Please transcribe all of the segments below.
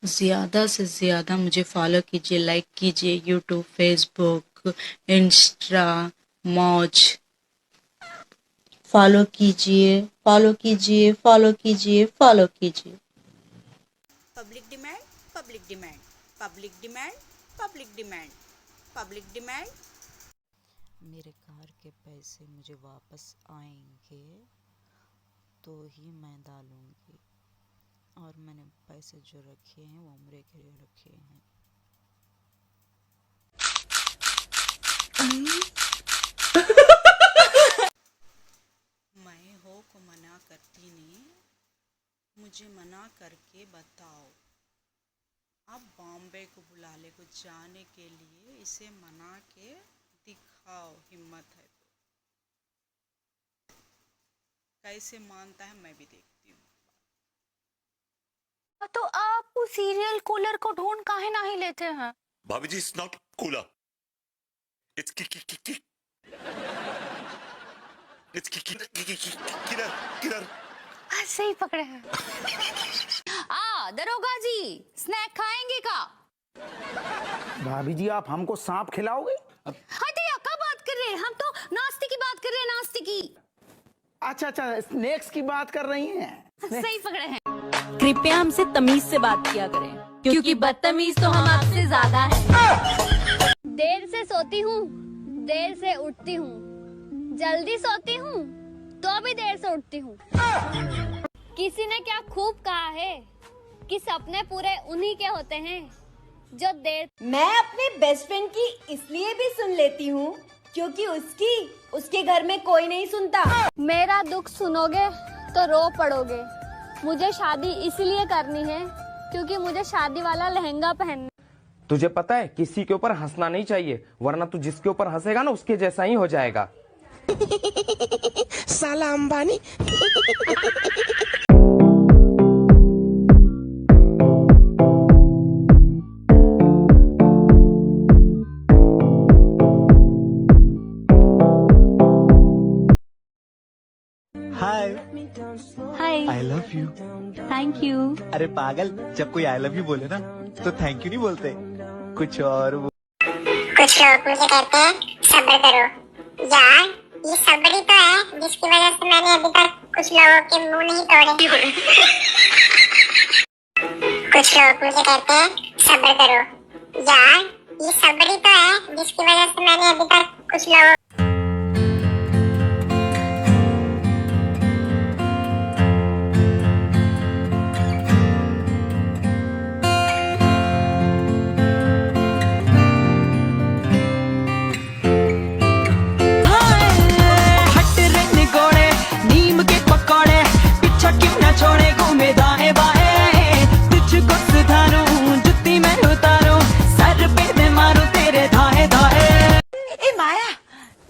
ज़्यादा से ज़्यादा मुझे फॉलो कीजिए, लाइक कीजिए, यूट्यूब, फेसबुक, इंस्टा, मौज। फॉलो कीजिए, फॉलो कीजिए, फॉलो कीजिए, फॉलो कीजिए। Public demand, public demand, public demand, public demand, public demand. मेरे कार के पैसे मुझे वापस आएंगे तो ही मैं डालूंगी, और मैंने पैसे जो रखे हैं वो उम्र के लिए रखे हैं। मैं हो को मना करती नहीं, मुझे मना करके बताओ। आप बॉम्बे को बुला ले को जाने के लिए इसे मना के दिखाओ, हिम्मत है तो। कैसे मानता है मैं भी देखती हूँ। तो आप उस सीरियल कूलर को ढूंढ काहे नहीं लेते हैं? भाभी जी, it's not cooler. It's killer. सही पकड़े हैं। दरोगा जी, स्नैक खाएंगे का? भाभी जी, आप हमको सांप खिलाओगे? हटिया, क्या बात कर रहे हैं? हम तो नाश्ते की बात कर रहे हैं, नाश्ते की। अच्छा, स्नैक्स की बात कर रही हैं। सही पकड़े हैं। कृपया हमसे तमीज से बात किया करें, क्योंकि बदतमीज तो हम आपसे ज्यादा हैं। देर से सोती हूँ, देर से उठती हूँ, जल्दी सोती हूँ तो भी देर से उठती हूँ। किसी ने क्या खूब कहा है कि सपने पूरे उन्हीं के होते हैं जो देर। मैं अपने बेस्ट फ्रेंड की इसलिए भी सुन लेती हूँ क्योंकि उसके घर में कोई नहीं सुनता। मेरा दुख सुनोगे तो रो पड़ोगे। मुझे शादी इसलिए करनी है क्योंकि मुझे शादी वाला लहंगा पहनना। तुझे पता है, किसी के ऊपर हंसना नहीं चाहिए, वरना तू जिसके ऊपर हंसेगा ना उसके जैसा ही हो जाएगा। साला Ambani. Hi, I love you. Thank you. अरे पागल, जब कोई आई लव यू बोले ना तो थैंक यू नहीं बोलते, कुछ और कुछ लोग मुझे कहते हैं सब्र करो। यार, ये सब्र ही तो है जिसकी वजह से मैंने अभी तक कुछ लोगों के मुंह नहीं तोड़े। कुछ लोग मुझे कहते हैं सब्र करो। यार, ये सब्र ही तो है जिसकी वजह से मैंने अभी तक कुछ लोगों।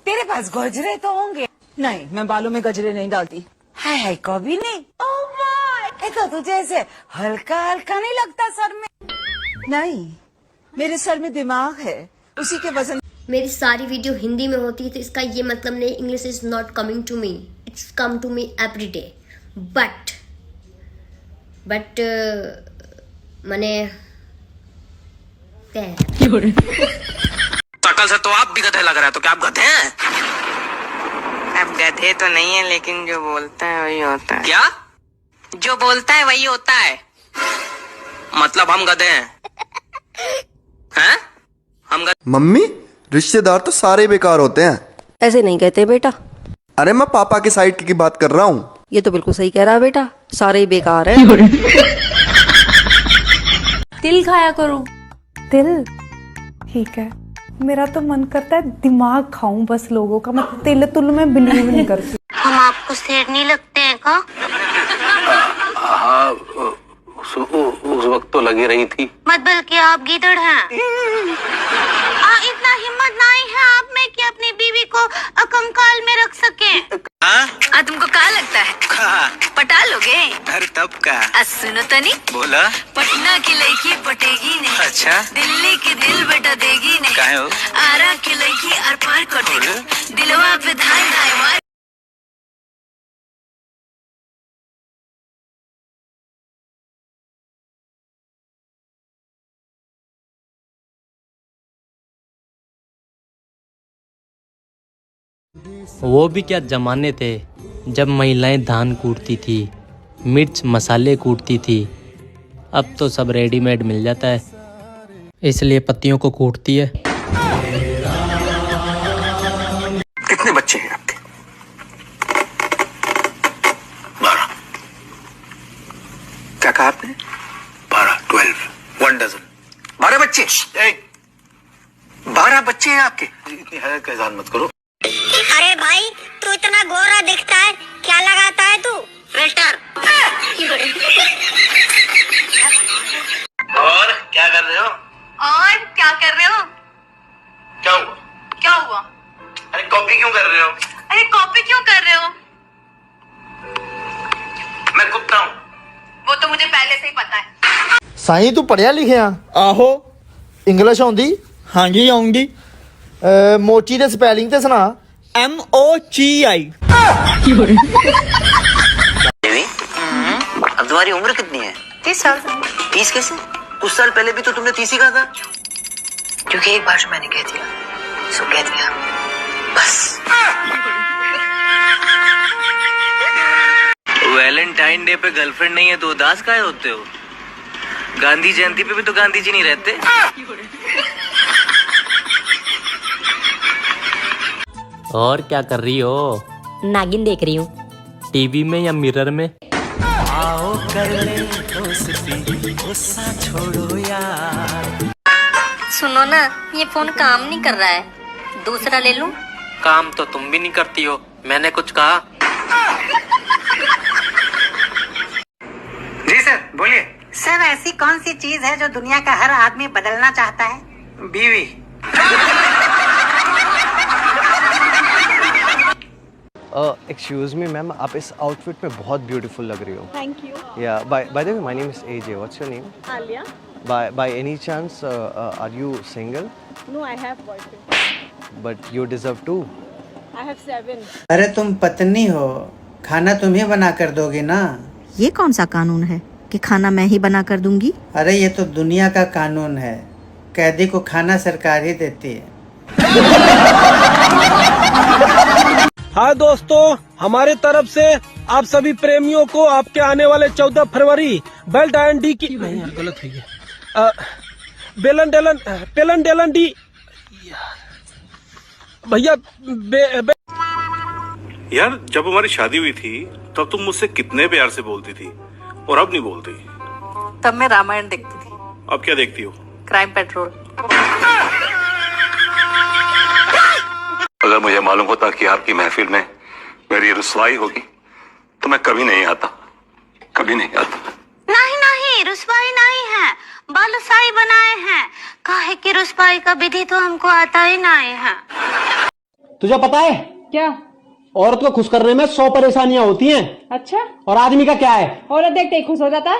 तेरे पास गजरे तो होंगे? नहीं, मैं बालों में गजरे नहीं डालती। है कभी नहीं? ये तो तुझे ऐसे हल्का हल्का नहीं लगता सर में? नहीं, मेरे सर में दिमाग है, उसी के वजन। मेरी सारी वीडियो हिंदी में होती है तो इसका ये मतलब नहीं English is not coming to me, it's come to me every day. But मैंने शकल से तो आप भी गधे लग रहे हैं, तो क्या आप गधे हैं? अब गधे तो नहीं है, लेकिन जो बोलता है वही होता है। क्या? जो बोलता है वही होता है। मतलब हम गधे हैं? हैं? हम गधे? मम्मी, रिश्तेदार तो सारे बेकार होते हैं। ऐसे नहीं कहते बेटा। अरे मैं पापा के साइड की बात कर रहा हूँ। ये तो बिल्कुल सही कह रहा है बेटा, सारे ही बेकार हैं। तिल खाया करो। तिल? ठीक है, मेरा तो मन करता है दिमाग खाऊं बस लोगों का। मैं तिल तुल में बिलीव नहीं करती। हम आपको शेरनी लगते हैं का? हाँ, उस वक्त तो लगी रही थी। मत बल्कि आप गीदड़ हैं। इतना हिम्मत नहीं है आप में कि अपनी बीवी को कंकाल में रख सके। तुमको क्या लगता है पटा लोगे? अरे तब का सुनो तो नहीं, बोला पटना की लड़की पटेगी नहीं। अच्छा, दिल्ली की दिल बेटा देगी नहीं। काहे हो? आरा की लड़की आर पार कटेगी, दिलवा पे धान गाय वो भी क्या जमाने थे जब महिलाएं धान कूटती थी, मिर्च मसाले कूटती थी। अब तो सब रेडीमेड मिल जाता है, इसलिए पत्तियों को कूटती है। कितने बच्चे हैं आपके? 12। क्या कहा आपने? 12, 12, 1 डजन। 12 बच्चे? 12 बच्चे हैं आपके? इतनी हैरत का इज़हार मत करो। अरे भाई तू इतना गोरा दिखता है, क्या लगाता है तू? फिल्टर। और क्या कर रहे हो? और क्या कर रहे हो? क्या हुआ? क्या हुआ? अरे कॉपी क्यों कर रहे हो? अरे कॉपी क्यों कर रहे हो? मैं कुत्ता हूँ। वो तो मुझे पहले से ही पता है। साईं तू पढ़िया लिखिया? आहो। इंग्लिश आउंदी? हाँ जी आउंदी। मोची दे स्पेलिंग ते सुना। MOCI। अब तुम्हारी उम्र कितनी है? 30 साल। 30 कैसे? कुछ साल पहले भी तो तुमने 30 ही कहा था। क्योंकि एक बार जो मैंने कह दिया सो कह दिया, बस। वैलेंटाइन डे पे गर्लफ्रेंड नहीं है तो उदास काहे होते हो? गांधी जयंती पे भी तो गांधी जी नहीं रहते। और क्या कर रही हो? नागिन देख रही हूँ। टीवी में या मिरर में? आओ कर ले दोस्ती, गुस्सा छोड़ो यार। सुनो ना, ये फोन काम नहीं कर रहा है, दूसरा ले लूं? काम तो तुम भी नहीं करती हो, मैंने कुछ कहा? जी सर बोलिए। सर ऐसी कौन सी चीज है जो दुनिया का हर आदमी बदलना चाहता है? बीवी। एक्सक्यूज मी मैम, आप इस आउटफिट में बहुत ब्यूटीफुल लग रही हो। Thank you. या by the way my name is AJ, what's your name? Alia. By any chance are you single? No, I have boyfriend. But you deserve two. I have 7। अरे तुम पत्नी हो, खाना तुम ही बना कर दोगे ना? ये कौन सा कानून है कि खाना मैं ही बना कर दूंगी? अरे ये तो दुनिया का कानून है, कैदी को खाना सरकार ही देती है। हाँ दोस्तों, हमारे तरफ से आप सभी प्रेमियों को आपके आने वाले 14 फरवरी बेल्ट एंड डी की नहीं यार गलत है ये पेलन डेलन डी भैया यार जब हमारी शादी हुई थी तब तुम मुझसे कितने प्यार से बोलती थी और अब नहीं बोलती। तब मैं रामायण देखती थी। अब क्या देखती हो? Crime petrol. अगर मुझे मालूम होता कि आपकी महफिल में मेरी रुसवाई होगी तो मैं कभी नहीं आता, कभी नहीं आता। नहीं नहीं, रुसवाई नहीं है, बालूशाही बनाए हैं। काहे की रुसवाई का विधि तो हमको आता ही नहीं है। तुझे पता है क्या? औरत को खुश करने में 100 परेशानियां होती हैं। अच्छा, और आदमी का क्या है? औरत देखते ही खुश हो जाता है।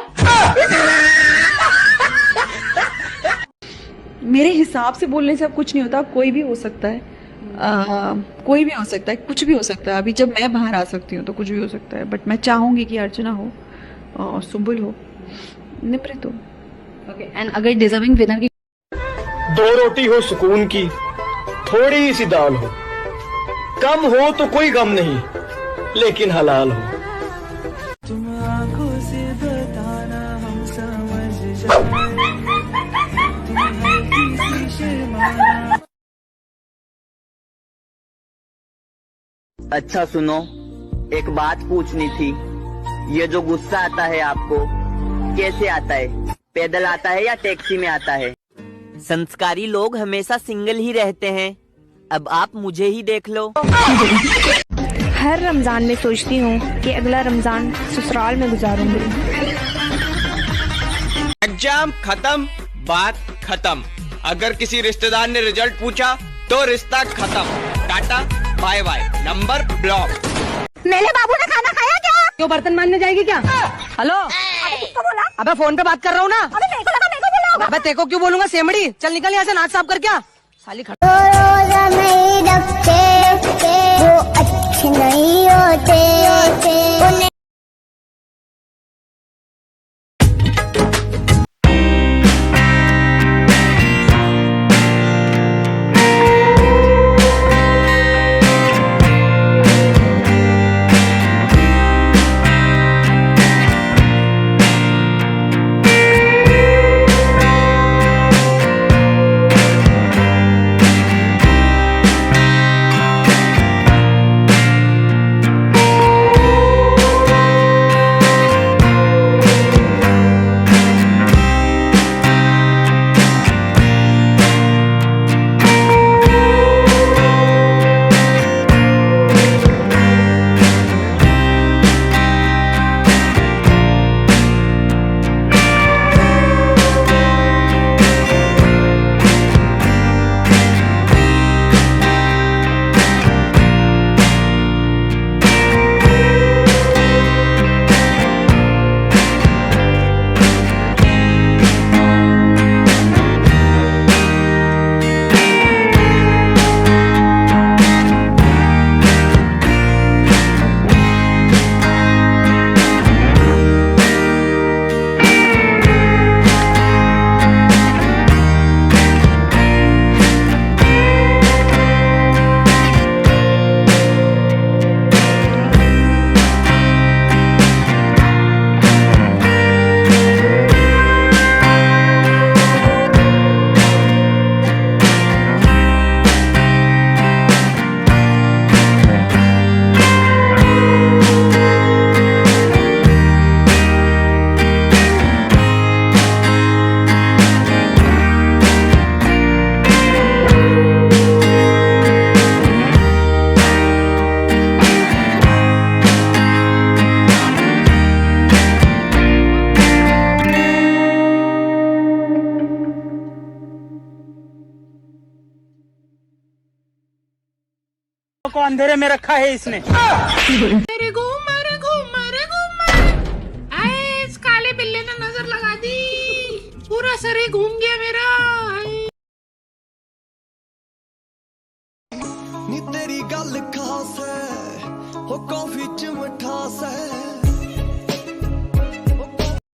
मेरे हिसाब से बोलने से अब कुछ नहीं होता, कोई भी हो सकता है। कोई भी हो सकता है, कुछ भी हो सकता है। अभी जब मैं बाहर आ सकती हूँ तो कुछ भी हो सकता है, बट मैं चाहूंगी कि अर्चना हो और सुम्बुल हो, निमृत हो। ओके, एंड अगर डिजर्विंग विनर की 2 रोटी हो सुकून की, थोड़ी सी दाल हो, कम हो तो कोई गम नहीं, लेकिन हलाल हो। तुम आंखों से बताना हम समझ जाए, तुम्हें किसी शर्माना। अच्छा सुनो, एक बात पूछनी थी। ये जो गुस्सा आता है आपको कैसे आता है? पैदल आता है या टैक्सी में आता है? संस्कारी लोग हमेशा सिंगल ही रहते हैं। अब आप मुझे ही देख लो। हर रमजान में सोचती हूँ कि अगला रमजान ससुराल में गुजारूंगी। एग्जाम खत्म, बात खत्म। अगर किसी रिश्तेदार ने रिजल्ट पूछा तो रिश्ता खत्म। टाटा बाय बाय, नंबर ब्लॉक। मेरे बाबू ने खाना खाया क्या? क्यों बर्तन मांजने जाएगी क्या? हेलो, किसको बोला? अबे फोन पे बात कर रहा हूँ ना। अबे मेरे को लगा मेरे को बोला होगा। अबे तेको क्यों बोलूंगा सेमड़ी? चल निकल यहाँ से, नाक साफ कर क्या साली खड़ा। वो अच्छे नहीं होते। को अंधेरे में रखा है इसने। मेरे घूमर आए, इस काले बिल्ले ने नजर लगा दी, पूरा सर ही घूम गया मेरा। नी तेरी गल खास है, हो कॉफी च मिठास है।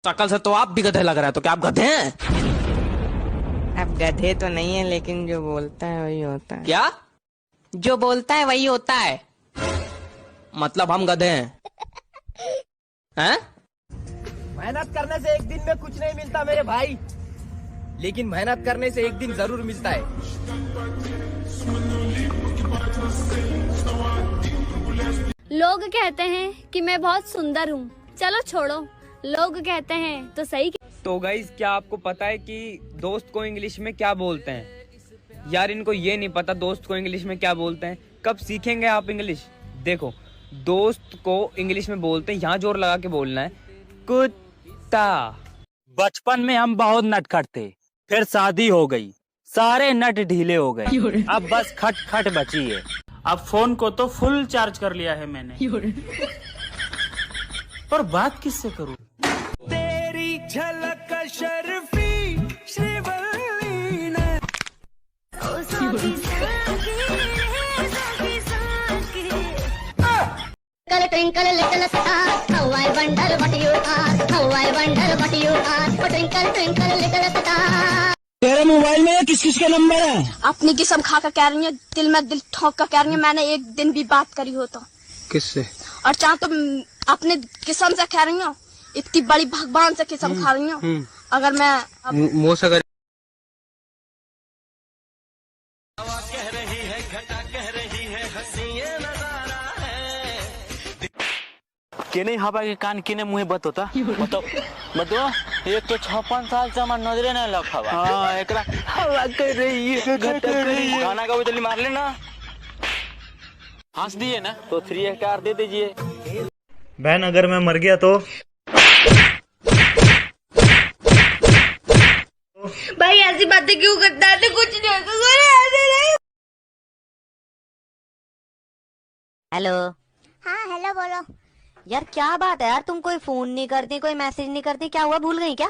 शकल से तो आप भी गधे लग रहे हैं, तो क्या आप गधे हैं? अब गधे तो नहीं है, लेकिन जो बोलता है वही होता है। क्या? जो बोलता है वही होता है। मतलब हम गधे हैं? हैं? मेहनत करने से एक दिन में कुछ नहीं मिलता मेरे भाई, लेकिन मेहनत करने से एक दिन जरूर मिलता है। लोग कहते हैं कि मैं बहुत सुंदर हूँ, चलो छोड़ो, लोग कहते हैं तो सही। तो गाइस, क्या आपको पता है कि दोस्त को इंग्लिश में क्या बोलते हैं? यार इनको ये नहीं पता दोस्त को इंग्लिश में क्या बोलते हैं। कब सीखेंगे आप इंग्लिश? देखो, दोस्त को इंग्लिश में बोलते हैं, यहाँ जोर लगा के बोलना है, कुत्ता। बचपन में हम बहुत नटखट थे, फिर शादी हो गई, सारे नट ढीले हो गए, अब बस खट खट बची है। अब फोन को तो फुल चार्ज कर लिया है मैंने, पर बात किससे करूं? तेरी झलक शर्फी श्रीवल्ली ने। Twinkle little star, how I wonder what you are, how I wonder what you are, oh twinkle twinkle little star। तेरे मोबाइल में किस किस के नंबर है? अपनी किस्म खा कर कह रही है, दिल में दिल ठोक कर कह रही है, मैंने एक दिन भी बात करी हो तो। किससे? और चाहे तो अपने किस्म से कह रही हूँ, इतनी बड़ी भगवान से किस्म खा रही हूँ। अगर मैं मुँह से कर केने हवा के कान केने मुँह बत होता मतलब बतो एक तो 56 साल से हमार नजरे न लखा बा। हां एकरा हवा कर रही है, घटक रही है। गाना गाओ जल्दी, मार लेना। हंस दिए ना तो 3 स्टार दे दीजिए। बहन अगर मैं मर गया तो? भाई ऐसी बातें क्यों करता है? तो कुछ नहीं होता। हेलो। हाँ हेलो बोलो। यार क्या बात है यार, तुम कोई फोन नहीं करती, कोई मैसेज नहीं करती, क्या हुआ, भूल गई क्या?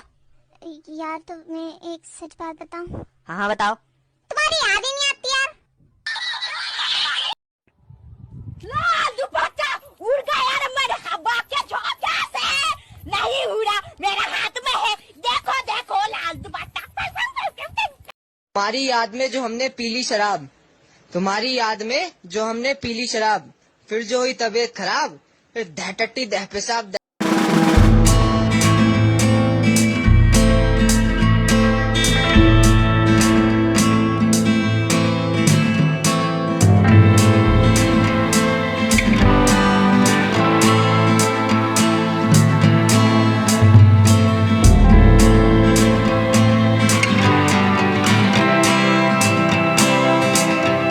यार तो मैं एक सच बात बताऊं? हाँ बताओ। तुम्हारी याद ही नहीं आती यार। लाल दुपट्टा उड़ गया यार, मेरे हवा के झोंके से नहीं उड़ा, मेरे हाथ में है, देखो देखो लाल दुपट्टा। तुम्हारी याद में जो हमने पीली शराब, तुम्हारी याद में जो हमने पीली शराब, फिर जो हुई तबीयत खराब, फिर दह टट्टी दह पेशाब।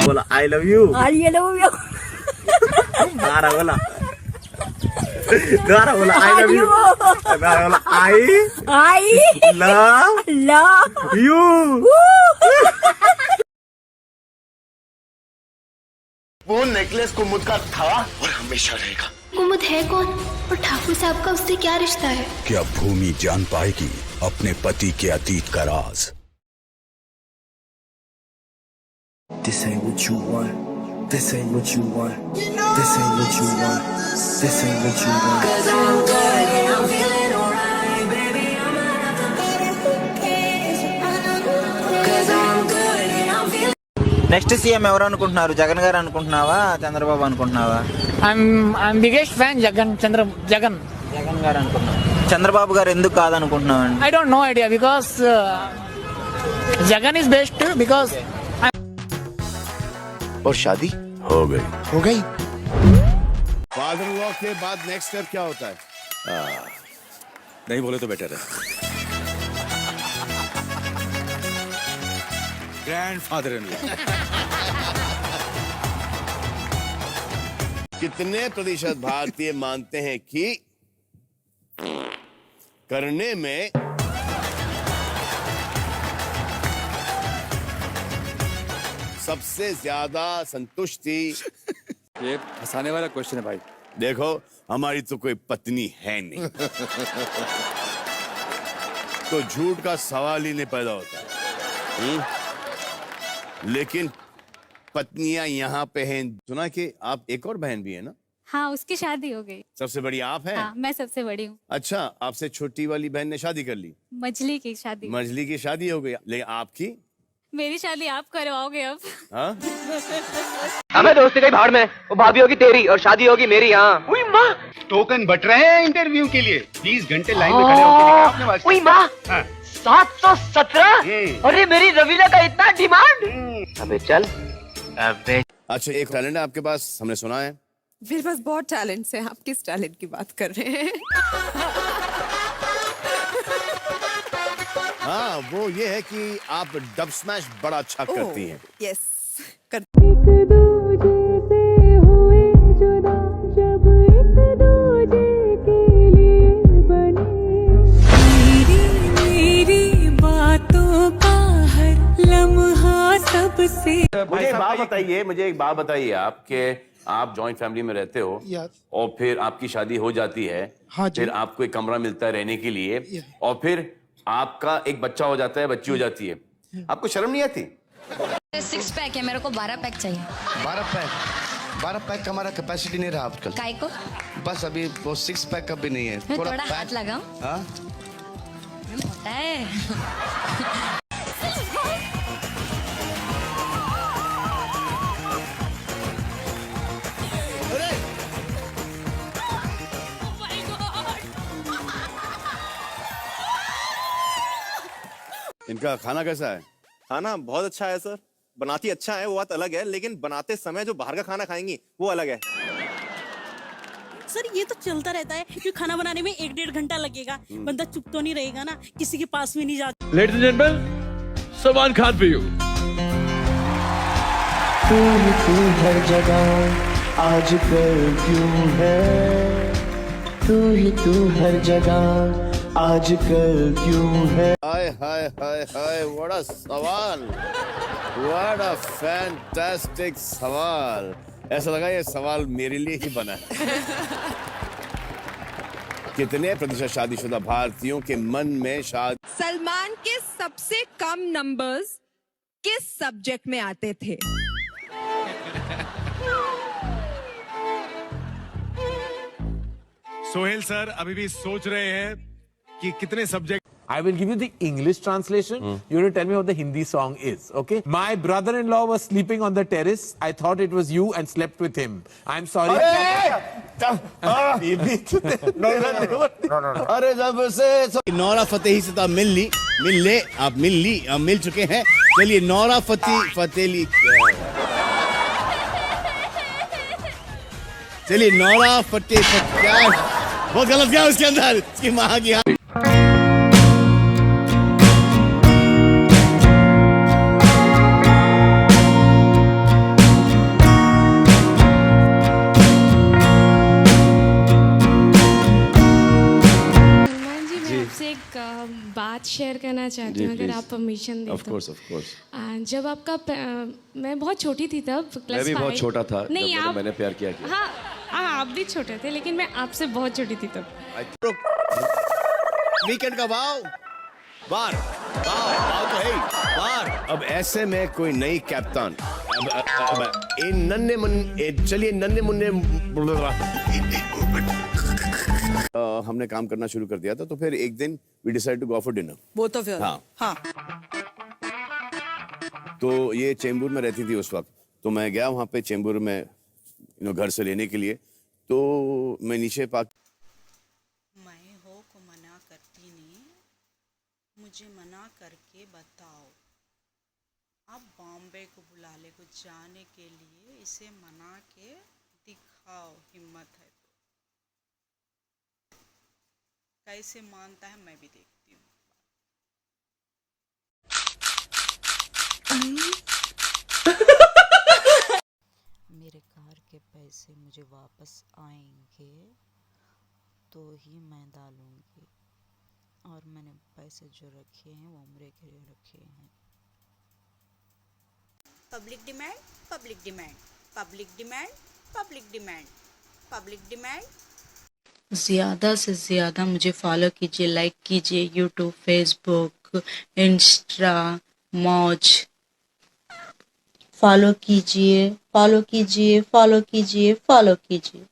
बोला आई love you. I love you. गारा बोला, गारा बोला आई लव यू। गारा बोला आई लव यू। वो नेकलेस कुमुद का था और हमेशा रहेगा। कुमुद है कौन और ठाकुर साहब का उससे क्या रिश्ता है? क्या भूमि जान पाएगी अपने पति के अतीत का राज? This ain't what you want. This ain't what you want. This ain't what you want. This ain't what you want. 'Cause I'm good and I'm feeling alright, baby. I'm not the Cause I'm good and I'm feeling. Next CM ఎవరు అనుకుంటున్నారు? జగన్ గారు అనుకుంటున్నావా, చంద్రబాబు అనుకుంటున్నావా? I'm biggest fan Jagan Jagan గారు అనుకుంటున్నాను. చంద్రబాబు గారు ఎందుకు కాదనుకుంటున్నామండి? I don't know idea because Jagan is best because और शादी हो गई। फादर इन लॉ के बाद नेक्स्ट स्टेप क्या होता है? नहीं बोले तो बेटर है। Grandfather in law. कितने प्रतिशत भारतीय मानते हैं कि करने में सबसे ज्यादा संतुष्टि ये फंसाने वाला क्वेश्चन है भाई। देखो हमारी तो कोई पत्नी है नहीं तो झूठ का सवाल ही नहीं पैदा होता। लेकिन पत्नियां यहाँ पे हैं। सुना कि आप एक और बहन भी है ना? हाँ, उसकी शादी हो गई। सबसे बड़ी आप हैं? हाँ, मैं सबसे बड़ी हूँ। अच्छा, आपसे छोटी वाली बहन ने शादी कर ली? मछली की शादी। मछली की शादी हो गई, लेकिन आपकी? मेरी शादी आप करवाओगे अब? हाँ? हमें दोस्ती कहीं भाड़ में, वो भाभी होगी तेरी और शादी होगी मेरी। यहाँ हुई माँ, टोकन बट रहे हैं इंटरव्यू के लिए। 20 घंटे लाइन में खड़े होकर आपने वास्ते। हुई माँ, 717। अरे मेरी रवीना का इतना डिमांड। अबे चल। अबे अच्छा, एक टैलेंट है आपके पास, हमने सुना है। मेरे पास बहुत टैलेंट्स हैं। आप किस टैलेंट की बात कर रहे हैं? हाँ, वो ये है कि आप डब स्मैश बड़ा अच्छा करती हैं। यस, मुझे एक बात बताइए आप कि आप जॉइंट फैमिली में रहते हो और फिर आपकी शादी हो जाती है। हाँ जी। फिर आपको एक कमरा मिलता है रहने के लिए और फिर आपका एक बच्चा हो जाता है, बच्ची हो जाती है, आपको शर्म नहीं आती? 6 पैक है, मेरे को 12 पैक चाहिए। 12 पैक का हमारा कैपेसिटी नहीं रहा आजकल। काय को? बस अभी वो 6 पैक का भी नहीं है। थोड़ा हाथ लगाओ। हाँ? इनका खाना कैसा है? खाना बहुत अच्छा है सर। बनाती अच्छा है वो बात अलग है, लेकिन बनाते समय जो बाहर का खाना खाएंगी वो अलग है। सर ये तो चलता रहता है क्योंकि खाना बनाने में 1-1.5 घंटा लगेगा। बंदा चुप तो नहीं रहेगा ना, किसी के पास भी नहीं जाता। Ladies and gentleman, Salman Khan for you. तू हर जगह आजकल क्यों है? तू हर जगह आजकल क्यों है? हाय हाय हाय हाय, व्हाट अ सवाल, व्हाट अ फैंटास्टिक सवाल। ऐसा लगा ये सवाल मेरे लिए ही बना है। कितने प्रतिशत शादीशुदा भारतीयों के मन में शादी? सलमान के सबसे कम नंबर्स किस सब्जेक्ट में आते थे? सोहेल सर अभी भी सोच रहे हैं कि कितने subject. I will give you the English translation. You will tell me what the Hindi song is, okay? My brother-in-law was sleeping on the terrace. I thought it was you and slept with him. I'm sorry. अरे जब से Naura Fatehi से तो मिल ले, आप मिल चुके हैं। चलिए नौरा फतेली, चलिए नौरा क्या बहुत गलत क्या उसके अंदर, उसकी माँ की। बात शेयर करना चाहती हूँ अगर आप परमिशन दें तो। Of course. जब आपका मैं बहुत छोटी थी तब मैं भी बहुत छोटा था नहीं जब मैंने प्यार किया। हाँ आप भी छोटे थे, लेकिन मैं आपसे बहुत छोटी थी तब। वीकेंड का वाव तो है बार। अब ऐसे में कोई नई कैप्टन, अब इन नन्हे मुन्ने हमने काम करना शुरू कर दिया था। तो फिर एक दिन we decide to go for dinner. वो तो फिर हाँ। तो ये चेंबूर में रहती थी उस वक्त, तो मैं गया वहाँ पे चेंबूर में घर से लेने के लिए। तो मैं नीचे मैं हो को मना करती नहीं, मुझे मना करके बताओ। आप बॉम्बे को बुला ले को जाने के लिए, इसे मना के दिखाओ, हिम्मत है तो। कैसे मानता है मैं भी देखती हूँ। मेरे कार के पैसे मुझे वापस आएंगे तो ही मैं डालूंगी, और मैंने पैसे जो रखे हैं वो उम्र के लिए रखे हैं। Public demand, public demand, public demand, public demand. Public demand ज़्यादा से ज़्यादा मुझे फॉलो कीजिए, लाइक कीजिए, यूट्यूब, फेसबुक, इंस्टा, मौज। फॉलो कीजिए, फॉलो कीजिए, फॉलो कीजिए, फॉलो कीजिए।